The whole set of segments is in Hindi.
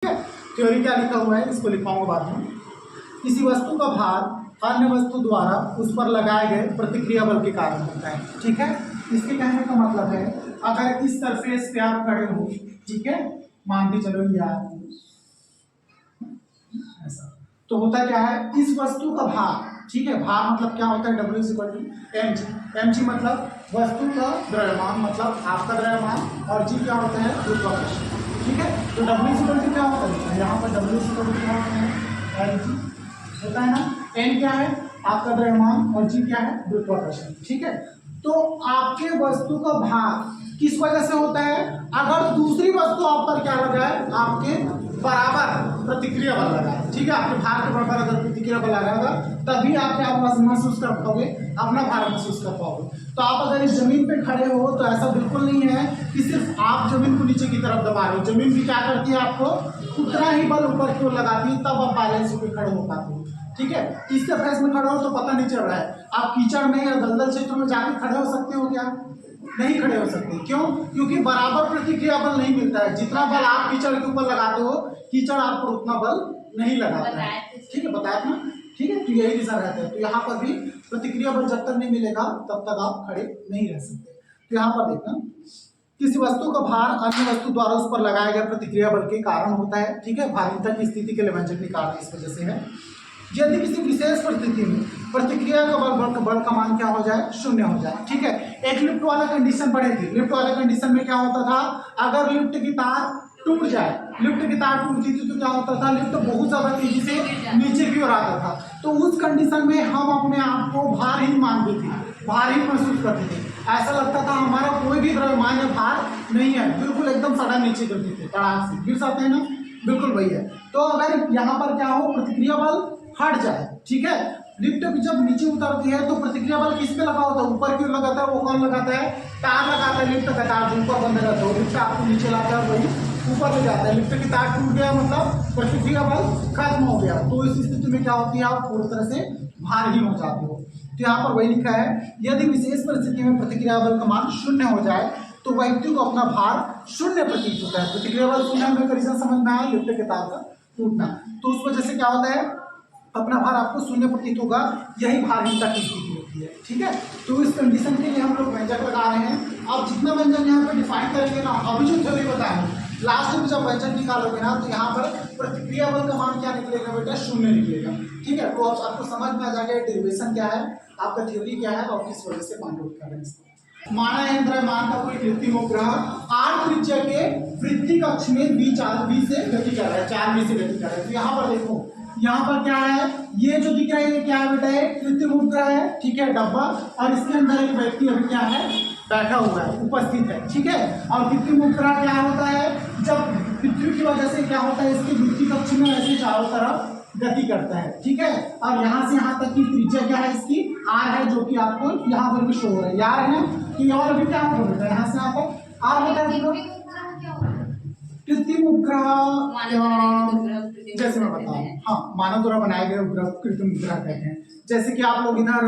थ्योरी क्या लिखा हुआ है इसको लिखाऊंगा बाद में। किसी वस्तु का भार अन्य वस्तु द्वारा उस पर लगाए गए प्रतिक्रिया बल के कारण होता है। ठीक है, इसके कहने का मतलब है अगर इस सरफेस पे आप खड़े हो, ठीक है, मान के चलो यार ऐसा, तो होता क्या है, इस वस्तु का भार, ठीक है, भार मतलब क्या होता है, W = mg। mg मतलब वस्तु का द्रव्यमान, मतलब आपका द्रव्यमान, और g क्या होता है, गुरुत्वाकर्षण। ठीक है, तो W क्या होता है, यहाँ पर W क्या होता है, mg होता है ना, n क्या है आपका द्रव्यमान और g क्या है गुरुत्वाकर्षण। ठीक है, तो आपके वस्तु का भार किस वजह से होता है, अगर दूसरी वस्तु आप पर क्या लगाए, आपके बराबर प्रतिक्रिया बल लगाए। ठीक है, आपके भार के बराबर अगर प्रतिक्रिया बल लगाएगा तभी आप क्या महसूस कर पाओगे, अपना भार महसूस कर पाओगे। तो आप अगर इस जमीन पे खड़े हो तो ऐसा बिल्कुल नहीं है कि सिर्फ आप जमीन को नीचे की तरफ दबा रहे हो, जमीन भी क्या करती है, आपको उतना ही बल ऊपर की ओर लगाती है, तब आप बैलेंस पे खड़े हो पाते हो। ठीक है, इस सरफेस में खड़े हो तो पता नहीं चल रहा है, आप कीचड़ में या दलदल क्षेत्र में जाके खड़े हो सकते हो क्या, नहीं खड़े हो सकते। क्यों, क्योंकि बराबर प्रतिक्रिया बल नहीं मिलता है, जितना बल आप कीचड़ के ऊपर लगाते हो कीचड़ आप पर उतना बल नहीं लगाता है। ठीक है, बताया ना, ठीक है, तो यही रीजन रहता है। तो यहाँ पर भी प्रतिक्रिया बल जब तक नहीं मिलेगा तब तक आप खड़े नहीं रह सकते। तो यहाँ पर देखना, किसी वस्तु का भार अन्य वस्तु द्वारा उस पर लगाए गए प्रतिक्रिया बल के कारण होता है। ठीक है, भारिता की स्थिति के लिए व्यंजक निकालना इस वजह से है। यदि किसी विशेष परिस्थिति में प्रतिक्रिया का बल का मान क्या हो जाए, शून्य हो जाए। ठीक है, एक लिफ्ट वाला कंडीशन बढ़ेगी। लिफ्ट वाला कंडीशन में क्या होता था, अगर लिफ्ट की तार टूट जाए, लिफ्ट की तार टूटती थी तो क्या होता था, लिफ्ट बहुत ज्यादा तेजी से नीचे की ओर आता था। तो उस कंडीशन में हम अपने आप को भार ही मानते थे, भार ही महसूस करते थे, ऐसा लगता था हमारा कोई भी द्रव्यमान या भार नहीं है, बिल्कुल एकदम सड़ा नीचे करते थे, तड़ाक से गिर जाते हैं ना, बिल्कुल वही है। तो अगर यहाँ पर क्या हो, प्रतिक्रिया बल हट जाए, ठीक है, लिफ्ट जब नीचे उतरती है तो प्रतिक्रिया बल किस पे लगा होता है, ऊपर क्यों लगाता है, वो कौन लगाता है, तार लगाता है, लिफ्ट का तार जो ऊपर बंद रहता है, लिफ्ट आपको नीचे लाता है, वही ऊपर ले जाता है। लिफ्ट की तार टूट गया मतलब प्रतिक्रिया बल खत्म हो गया, तो इस स्थिति में क्या होती है, आप पूरी तरह से भारहीन हो जाते हो। तो यहाँ पर वही लिखा है, यदि विशेष परिस्थिति में प्रतिक्रिया बल का मान शून्य हो जाए तो व्यक्ति को अपना भार शून्य प्रतीत होता है। प्रतिक्रिया बल शून्य में कंडीशन समझ में आया, लिफ्ट के तार का टूटना, तो उस वजह से क्या होता है, अपना भार आपको शून्य प्रतीत होगा, यही भारहीनता की स्थिति होती है। ठीक है, तो इस कंडीशन के लिए हम लोग व्यंजक लगा रहे हैं। अब जितना व्यंजन यहाँ पर डिफाइन करेंगे ना, अभी जो थ्योरी बताया लास्ट में जब व्यंजन निकालोगे ना तो यहाँ पर प्रतिक्रिया बल का मान क्या निकलेगा बेटा, शून्य निकलेगा। ठीक है, तो अब आपको समझ में आ जाएगा डेरिवेशन क्या है, आपका थ्योरी क्या है और किस वजह से फाइंड आउट कर रहे हैं इसको। माना है द्रव्यमान का कोई कृत्रिम उपग्रह r त्रिज्या के वृत्तीय कक्ष में v से गति कर रहा है, 4v से गति कर रहा है। तो यहाँ पर देखो, यहाँ पर क्या है, ये जो दिख रहा है ये क्या है बेटा, ये कृत्रिम उपग्रह है। ठीक है, डब्बा, और इसके अंदर एक व्यक्ति अभी क्या है, बैठा हुआ है, उपस्थित है। ठीक है, और कृत्रिम उपग्रह क्या होता है, जब पृथ्वी की वजह से क्या होता है, इसके वृत्तीय कक्ष में ऐसे चारों तरफ गति करता है। ठीक है, और यहाँ से यहाँ तक की त्रिज्या क्या है, इसकी r है, जो कि आपको यहाँ पर भी शो हो रहा है, यार है ना, कि और भी क्या हो रहा है, यहाँ से यहाँ तक r बता दो। कृत्रिम उपग्रह जैसे मैं बताऊं, हाँ, मानव द्वारा बनाए गए उपग्रह कृत्रिम उपग्रह कहते हैं। जैसे कि आप लोग इधर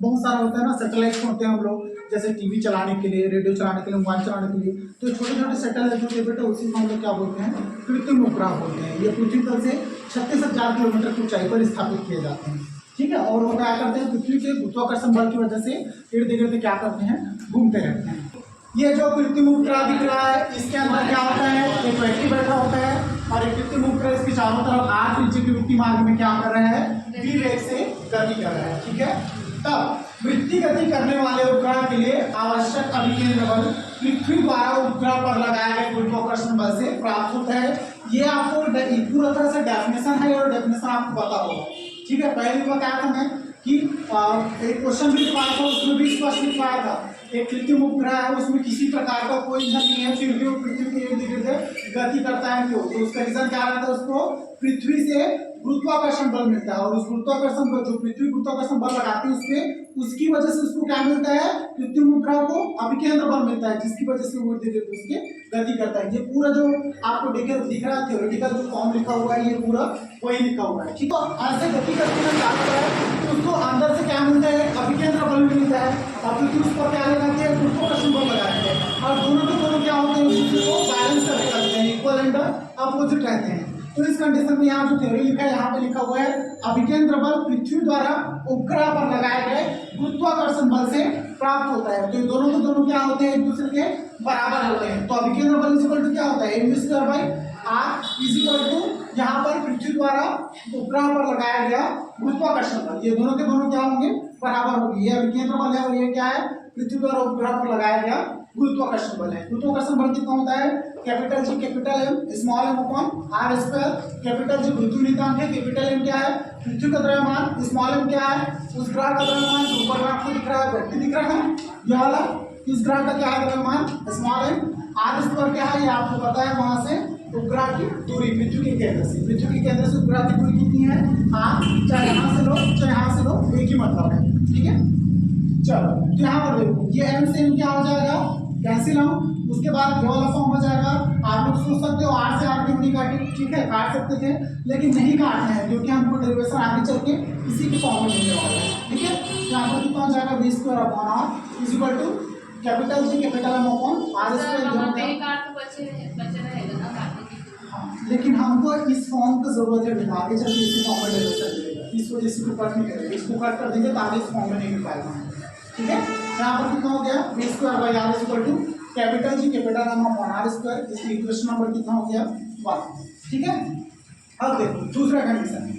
बहुत सारा होता है ना, सैटेलाइट होते हैं हम लोग, जैसे टीवी चलाने के लिए, रेडियो चलाने के लिए, मोबाइल चलाने के लिए, तो छोटे छोटे सैटेलाइट होते हैं बेटा, उसी को हम लोग क्या बोलते हैं, कृत्रिम उपग्रह बोलते हैं। ये पृथ्वी तल से 36,000 किलोमीटर की ऊंचाई पर स्थापित किए जाते हैं। ठीक है, और वो क्या करते हैं, पृथ्वी के गुरुत्वाकर्षण बल की वजह से इर्द गिर्द क्या करते हैं, घूमते रहते हैं। ये जो कृत्रिम उपग्रह दिख रहा है, इसके अंदर क्या होता है, एक व्यक्ति बैठा होता है, और एक कृत्रिम उपग्रह इसके चारों तरफ r त्रिज्या की वृत्तीय मार्ग में क्या कर रहा है, v वेग से गति कर रहा है। ठीक है, तब वृत्तीय गति करने वाले उपग्रह के लिए आवश्यक अभिकेंद्र बल पृथ्वी द्वारा उपग्रह पर लगाए गए गुरुत्वाकर्षण बल से प्राप्त होता है। ये आपको पूरा तरह से डेफिनेशन है, और डेफिनेशन आपको पता होगा। ठीक है, पहले भी बताया था मैं कि एक क्वेश्चन भी लिखवाया था, उसमें भी स्पष्ट लिखवाया था, एक कृत्रिम उपग्रह है, उसमें किसी प्रकार का कोई ईंधन नहीं है, फिर भी वो पृथ्वी के इर्द गिर्द गति करता है। क्यों, तो उसका रीजन क्या रहता है, उसको पृथ्वी से गुरुत्वाकर्षण बल मिलता है, और उस गुरुत्वाकर्षण बल, जो पृथ्वी गुरुत्वाकर्षण बल लगाती है उसपे, उसकी वजह से उसको क्या मिलता है, कृत्रिम उपग्रह को अभिकेंद्र बल मिलता है, जिसकी वजह से वो इर्द गिर्द उसके गति करता है। ये पूरा जो आपको दिख रहा है थ्योरेटिकल जो फॉर्म लिखा हुआ है, ये पूरा वही लिखा हुआ है। ठीक है, ऐसे गति करते हुए क्या होता है, तो उसको अंदर से क्या मिलता है, अभिकेंद्र बल मिलता है, और पृथ्वी उस पर क्या लगाते हैं, गुरुत्वाकर्षण बल लगाते हैं, और दोनों के दोनों क्या होते हैं, दूसरे को बैलेंस करते हैं, इक्वल इधर अपोजिट रहते हैं। तो इस कंडीशन में यहाँ जो थ्योरी लिखा है, यहाँ पे लिखा हुआ है अभिकेंद्र बल पृथ्वी द्वारा उपग्रह पर लगाए गए गुरुत्वाकर्षण बल से प्राप्त होता है। तो दोनों के दोनों क्या होते हैं, एक दूसरे के बराबर होते हैं। तो अभिकेंद्र बल इक्वल टू क्या होता है, mv²/r इक्वल टू यहाँ पर पृथ्वी द्वारा उपग्रह पर लगाया गया गुरुत्वाकर्षण बल, ये दोनों के दोनों क्या होंगे, बराबर होगी। ये अभिकेंद्र बल है और ये क्या है, पृथ्वी द्वारा उपग्रह पर लगाया गया गुरुत्वाकर्षण बल है। गुरुत्वाकर्षण बल कितना होता है, capital G capital M small m upon are square. Capital G पृथ्वी नियतांक है, कैपिटल एम क्या है, पृथ्वी का द्रव्यमान, स्मॉल एम क्या है, उस ग्रह का द्रव्यमान जो ऊपर में आपको दिख रहा है, व्यक्ति दिख रहा है ये वाला, इस ग्रह का क्या है द्रव्यमान स्मॉल एम। आर स्क्वायर क्या है, ये आपको पता है, वहां से उपग्रह की दूरी पृथ्वी के केंद्र से, पृथ्वी के केंद्र से उपग्रह की दूरी कितनी है, आर। चाहे यहाँ से लो चाहे यहाँ से लो, एक ही मतलब है, ठीक है। चलो तो यहाँ पर देखो ये एम से एम क्या हो जाएगा, कैंसिल आउट। उसके बाद ये वाला फॉर्म हो जाएगा। आप लोग सोच सकते हो आर से आर की नहीं काटे, ठीक है, काट सकते थे लेकिन नहीं काटना है क्योंकि हमको डेरिवेशन आगे चल के इसी के फॉर्म में मिलने वाला है, ठीक है। यहाँ पर कितना हो जाएगा, v²/r is equal to capital G capital M upon are square. लेकिन हमको इस फॉर्म की जरूरत है, आगे चल के इसी फॉर्म में डेरिवेशन मिलेगा, इस वजह से कट नहीं करेगा, इसको कट कर देंगे तो आगे इस फॉर्म में नहीं मिल पाएगा, ठीक है। यहाँ पर कितना हो गया, v²/r is equal to capital G capital M upon are square. इसकी इक्वेशन नंबर कितना हो गया, 1, ठीक है। अब देखो दूसरा कंडीशन,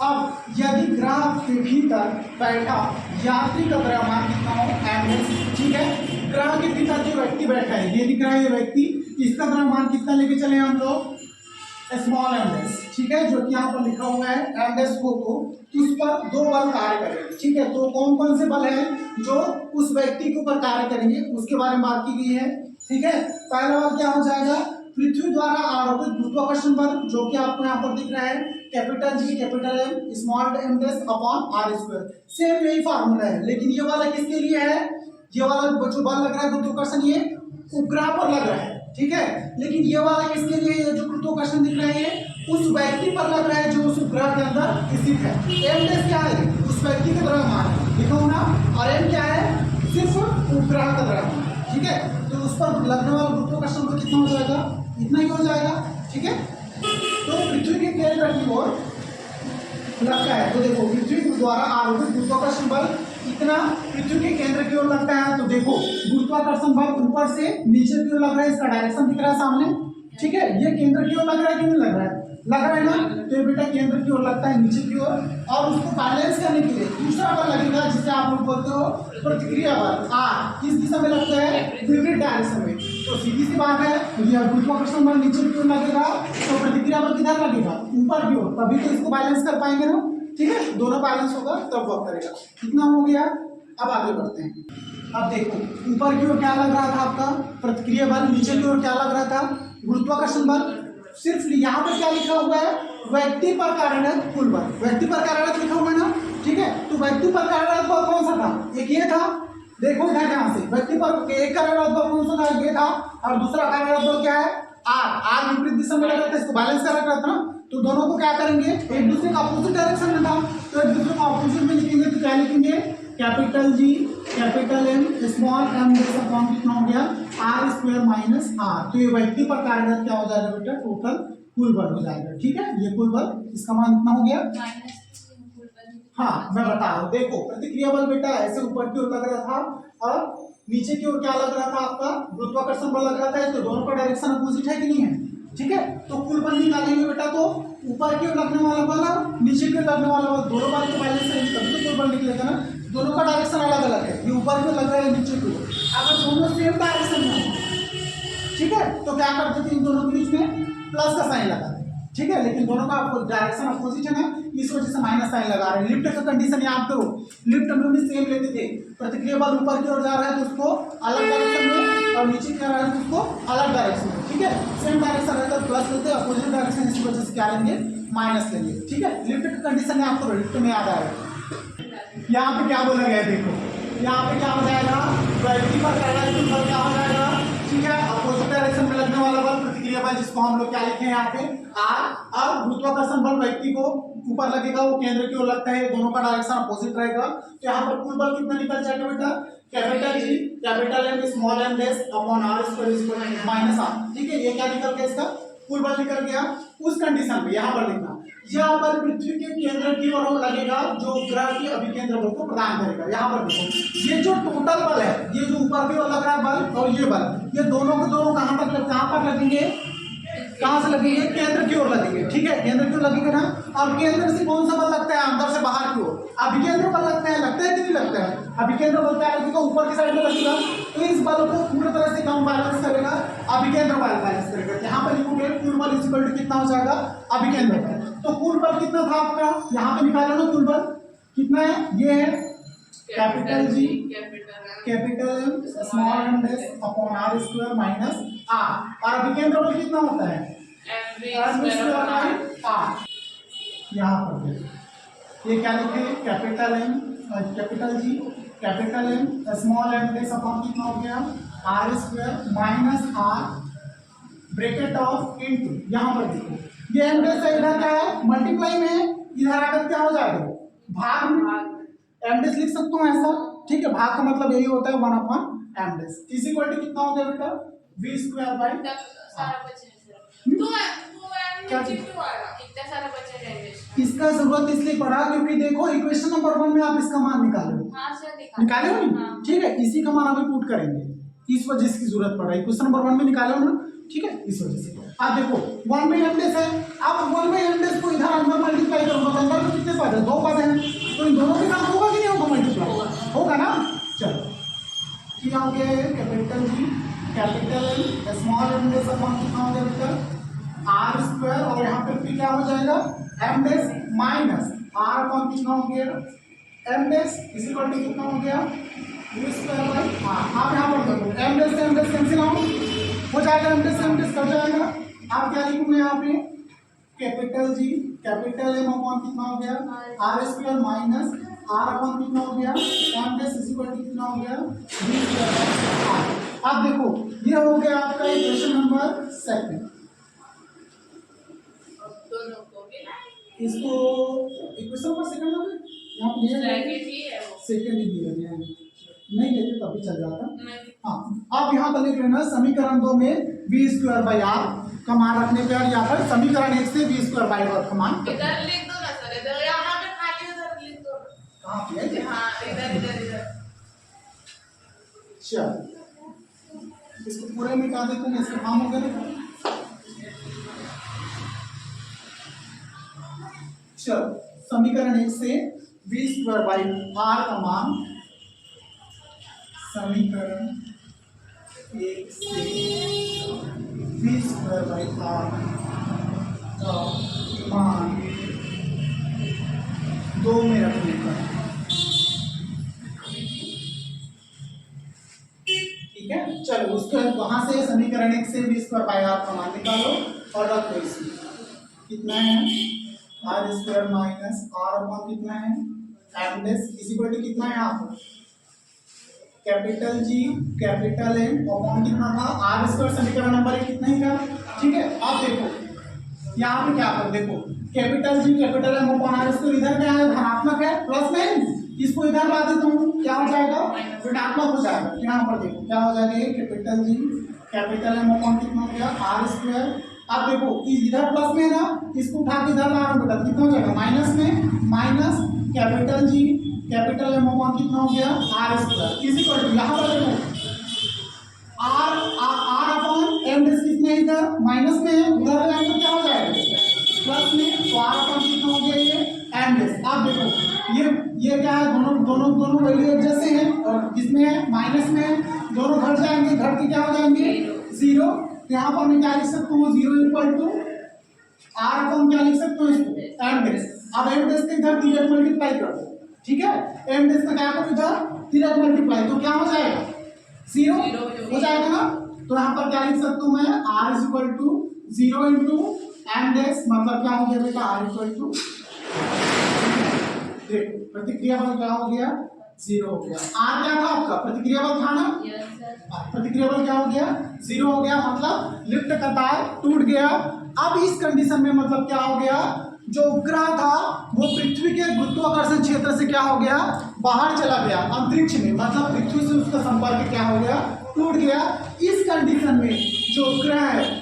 अब यदि ग्रह के भीतर बैठा यात्री का द्रव्यमान कितना हो, ms, ठीक है। ग्रह के भीतर जो व्यक्ति बैठा है, ये दिख रहा है ये व्यक्ति, इसका द्रव्यमान कितना लेके चले हम लोग, स्मॉल ms, ठीक है, जो कि यहाँ पर लिखा हुआ है ms को, तो उस पर दो बल कार्य करेंगे, ठीक है। तो कौन कौन से बल हैं जो उस व्यक्ति के ऊपर कार्य करेंगे उसके बारे में बात की गई है, ठीक है। पहला बल क्या हो जाएगा, पृथ्वी द्वारा आरोपित गुरुत्वाकर्षण बल, जो कि आपको यहाँ पर दिख रहा है capital G capital M small m dash upon are square. Same यही फार्मूला है, लेकिन ये वाला किसके लिए है, ये वाला जो बल लग रहा है गुरुत्वाकर्षण, ये उपग्रह पर लग रहा है, ठीक है। लेकिन ये वाला किसके लिए है, जो गुरुत्वाकर्षण दिख रहा है ये उस व्यक्ति पर लग रहा है जो उस उपग्रह के अंदर स्थित है। एम डेस क्या है, उस व्यक्ति का द्रव्यमान लिखो ना, और एम क्या है, सिर्फ उपग्रह का द्रव्यमान, ठीक है। तो उस पर लगने वाला गुरुत्वाकर्षण बल कितना हो जाएगा, इतना ही हो जाएगा, ठीक है। तो पृथ्वी के केंद्र की ओर लगता है, तो देखो पृथ्वी द्वारा आरोपित गुरुत्वाकर्षण बल इतना पृथ्वी के केंद्र की ओर लगता है। तो देखो गुरुत्वाकर्षण बल ऊपर से नीचे की ओर लग रहा है, इसका डायरेक्शन दिख रहा है सामने, ठीक है। ये केंद्र की ओर लग रहा है कि नहीं लग रहा है, लग रहा है ना। तो ये बेटा केंद्र की ओर लगता है नीचे की ओर, और उसको बैलेंस करने के लिए दूसरा बल लगेगा जिसे आप लोग बोलते हो प्रतिक्रिया बल, आर। किस दिशा में लगता है, विपरीत डायरेक्शन में। तो सीधी सी बात है, यदि गुरुत्वाकर्षण बल नीचे की ओर लगेगा तो प्रतिक्रिया बल किधर लगेगा, ऊपर की ओर, तभी तो इसको बैलेंस कर पाएंगे ना, ठीक है। दोनों बैलेंस होगा तब वर्क करेगा। कितना हो गया, अब आगे बढ़ते हैं। अब देखो ऊपर की ओर क्या लग रहा था आपका प्रतिक्रिया बल, नीचे की ओर क्या लग रहा था गुरुत्वाकर्षण बल। सिर्फ यहाँ पर क्या लिखा हुआ है, व्यक्ति पर कार्यरत कुल बल, व्यक्ति पर कार्यरत लिखा हुआ है ना, ठीक है। तो व्यक्ति पर कार्यरत बल कौन सा था, एक ये था, देखो इधर ध्यान से, व्यक्ति पर एक कार्यरत बल कौन सा था, ये था, और दूसरा कार्यरत बल क्या है, आर विपरीत दिशा में लगा था, इसको बैलेंस कर रखा था ना। तो दोनों को क्या करेंगे, एक दूसरे का अपोजिट डायरेक्शन में था, तो एक दूसरे को अपोजिट में लिखेंगे तो क्या लिखेंगे, capital G capital M small m जैसा फॉर्म कितना हो गया, आर स्क्वायर माइनस आर। तो ये व्यक्ति पर कार्यरत क्या हो जाएगा बेटा, टोटल कुल बल हो जाएगा, ठीक है। ये कुल बल, इसका मान कितना हो गया, हाँ मैं बता रहा हूँ। देखो प्रतिक्रिया बल बेटा ऐसे ऊपर की ओर लग रहा था और नीचे की ओर क्या लग रहा था, आपका गुरुत्वाकर्षण बल लग रहा था, तो दोनों का डायरेक्शन अपोजिट है कि नहीं है, ठीक है। तो कुल बल निकालेंगे बेटा, तो ऊपर की ओर लगने वाला बल और नीचे की ओर लगने वाला बल, दोनों बल को बैलेंस करेंगे तभी तो कुल बल निकलेगा ना। दोनों का डायरेक्शन अलग अलग है, ये ऊपर की ओर लग रहा है नीचे की ओर, अगर दोनों सेम डायरेक्शन में हो, ठीक है, तो क्या करते थे, इन दोनों के बीच में प्लस का साइन लगा, ठीक है। लेकिन दोनों का डायरेक्शन अपोजिट है ना, इस वजह से माइनस साइन लगा रहे हैं। लिफ्ट का कंडीशन याद करो, लिफ्ट में भी सेम लेते थे, प्रतिक्रिया बल ऊपर की ओर जा रहा है तो उसको अलग डायरेक्शन में, और नीचे की ओर आ रहा है तो उसको अलग डायरेक्शन में, ठीक है। सेम डायरेक्शन रहता है प्लस लेते, अपोजिट डायरेक्शन इस वजह से क्या लेंगे, माइनस लेंगे, ठीक है। लिफ्ट का कंडीशन याद करो, लिफ्ट में याद आएगा। यहाँ पे क्या बोला गया है, देखो यहाँ पे क्या हो जाएगा, व्यक्ति पर कार्यरत बल क्या हो जाएगा, ठीक है, अपोजिट डायरेक्शन में लगने वाला बल प्रतिक्रिया बल, जिसको हम लोग क्या लिखे हैं यहाँ पे आर। और गुरुत्वाकर्षण बल व्यक्ति को ऊपर लगेगा, वो केंद्र की ओर लगता है, दोनों का डायरेक्शन अपोजिट रहेगा। तो यहाँ पर कुल बल कितना निकल जाएगा बेटा, capital G capital M small m dash upon are square minus R, ठीक है। ये क्या निकल गया इसका कुल बल निकल गया। उस कंडीशन में यहाँ पर लिखना, यहाँ पर पृथ्वी के केंद्र की ओर लगेगा जो ग्रह की अभिकेंद्र बल को प्रदान करेगा। यहाँ पर देखो ये जो टोटल बल है, ये जो ऊपर की ओर लग रहा है बल और ये बल, ये दोनों के दोनों कहाँ पर लगेंगे, कहाँ से लगेंगे, केंद्र की ओर लगेंगे। ठीक है, केंद्र की ओर लगेंगे ना। और केंद्र से कौन सा बल लगता है, अंदर से बाहर की ओर अभिकेंद्र बल लगता है कि नहीं लगता है। अभिकेंद्र बल क्या लगेगा, ऊपर की साइड में लगेगा, तो इस बल को पूरी तरह से कौन बैलेंस करेगा, अभिकेंद्र बल बैलेंस करेगा। यहाँ पर लिखोगे कुल बल इक्वल टू कितना हो जाएगा, अभिकेंद्र बल। तो कुल बल कितना था आपका, यहाँ पे निकालो ना, कुल बल कितना है, ये है capital G capital M small M dash upon are square minus R. और अभिकेंद्र बल कितना होता है, एम स्क्वायर बाई आर। यहाँ पर देखो ये क्या लिखे, capital M capital G capital M small M dash upon कितना हो गया, R square minus R bracket off into. यहाँ पर देखो ये एम डैश इधर क्या है, मल्टीप्लाई में, इधर आकर क्या हो जाएगा, भाग में। एम डैश लिख सकता हूँ ऐसा, ठीक है। भाग का मतलब यही होता है 1 upon M dash. Is equal to कितना हो गया बेटा, v स्क्वायर बाई क्या इसका जरूरत इसलिए पड़ा क्योंकि देखो इक्वेशन नंबर 1 में आप इसका मान निकाले हो, निकाले हो नहीं, ठीक है। इसी का मान अभी पुट करेंगे, इस वजह से इसकी जरूरत पड़ रही है। क्वेश्चन नंबर 1 में निकाले हो ना, ठीक है, इस वजह से। आप देखो 1 बाई एम डैश है, आप 1 बाई एम डैश को इधर अंदर मल्टीप्लाई करोगे, अंदर में कितने पद है, 2 पद हैं, तो इन दोनों के साथ होगा कि नहीं होगा, मल्टीप्लाई होगा ना। चलो क्या हो गया, capital G capital M small M dash upon कितना हो गया बेटा, आर स्क्वायर, और यहाँ पे फिर क्या हो जाएगा, M dash minus R upon कितना हो गया, M dash is equal to कितना हो गया, v स्क्वायर बाई आर। आप यहाँ पर देखो एम डैश से एम डैश कैंसिल हो जाएगा, एम डैश से एम डैश कट जाएगा। आप क्या लिखोगे यहाँ पे, capital G capital M upon कितना हो गया, R square minus R upon कितना हो गया, M dash is equal to कितना हो गया, v स्क्वायर बाई आर। आप देखो ये हो गया आपका इक्वेशन नंबर 2। इसको इक्वेशन नंबर सेकंड हो गया, यहाँ पे सेकंड ही दिया गया है, नहीं लेते तभी चल जाता। हाँ आप यहाँ पर लिख लेना समीकरण 2 में v स्क्वायर बाई आर का मान रखने पे, और यहाँ पर समीकरण 1 से v स्क्वायर बाई आर का मान इधर लिख दो ना सर, इधर यहाँ पे खाली इधर लिख दो। कहाँ पे है, हाँ इधर चल इसको पूरे मिटा देते हैं, इसका काम हो गया। चलो समीकरण 1 से v स्क्वायर बाई आर का मान, समीकरण 1 से v स्क्वायर बाई आर का मान 2 में रखने का, ठीक है। चलो उसके वहां से समीकरण 1 से v स्क्वायर बाई आर का मान निकालो और रख दो इसमें, कितना है, R square minus R upon कितना है, M dash is equal to कितना है, आप capital G capital M upon कितना था, आर स्क्वायर समीकरण नंबर 1 कितना ही था, ठीक है। आप देखो यहाँ पे क्या कर, देखो capital G capital M upon are square, इधर क्या है, धनात्मक है, प्लस में, इसको इधर ला देता हूँ, क्या हो जाएगा, ऋणात्मक हो जाएगा। यहाँ पर देखो क्या हो जाएगा, capital G capital M upon कितना हो गया, आर स्क्वायर। आप देखो इधर प्लस में है ना, इसको उठा के इधर ला रहा हूँ बेटा, कितना हो जाएगा, माइनस में, minus capital G capital M upon कितना हो गया, R square is equal to, यहाँ पर देखो R R upon M dash कितने इधर माइनस में है, उधर जाएंगे क्या हो जाएगा, प्लस में, तो आर अपॉन कितना हो गया, ये एम डैश। आप देखो ये क्या है, दोनों वैल्यू एक जैसे हैं, और इसमें है माइनस में, दोनों घट जाएंगे, घट के क्या हो जाएंगे, 0। यहाँ पर मैं क्या लिख सकता हूँ, 0 इक्वल टू आर अपॉन क्या लिख सकता हूँ, इसको एम डैश। अब एम डैश के इधर direct मल्टीप्लाई कर दो, ठीक है, एम डैश का क्या करो इधर direct मल्टीप्लाई, तो क्या हो जाएगा, 0 हो जाएगा ना। तो यहाँ पर क्या लिख सकता हूँ मैं, R is equal to 0 into M dash, मतलब क्या हो गया बेटा, आर इक्वल टू, देखो प्रतिक्रिया बल क्या हो गया, 0 हो गया। आर क्या था आपका, प्रतिक्रिया बल था ना, प्रतिक्रिया बल क्या हो गया, 0 हो गया, मतलब लिफ्ट का तार टूट गया। अब इस कंडीशन में मतलब क्या हो गया, जो उपग्रह था वो पृथ्वी के गुरुत्वाकर्षण क्षेत्र से क्या हो गया, बाहर चला गया अंतरिक्ष में, मतलब पृथ्वी से उसका संपर्क क्या हो गया, टूट गया। इस कंडीशन में जो उपग्रह है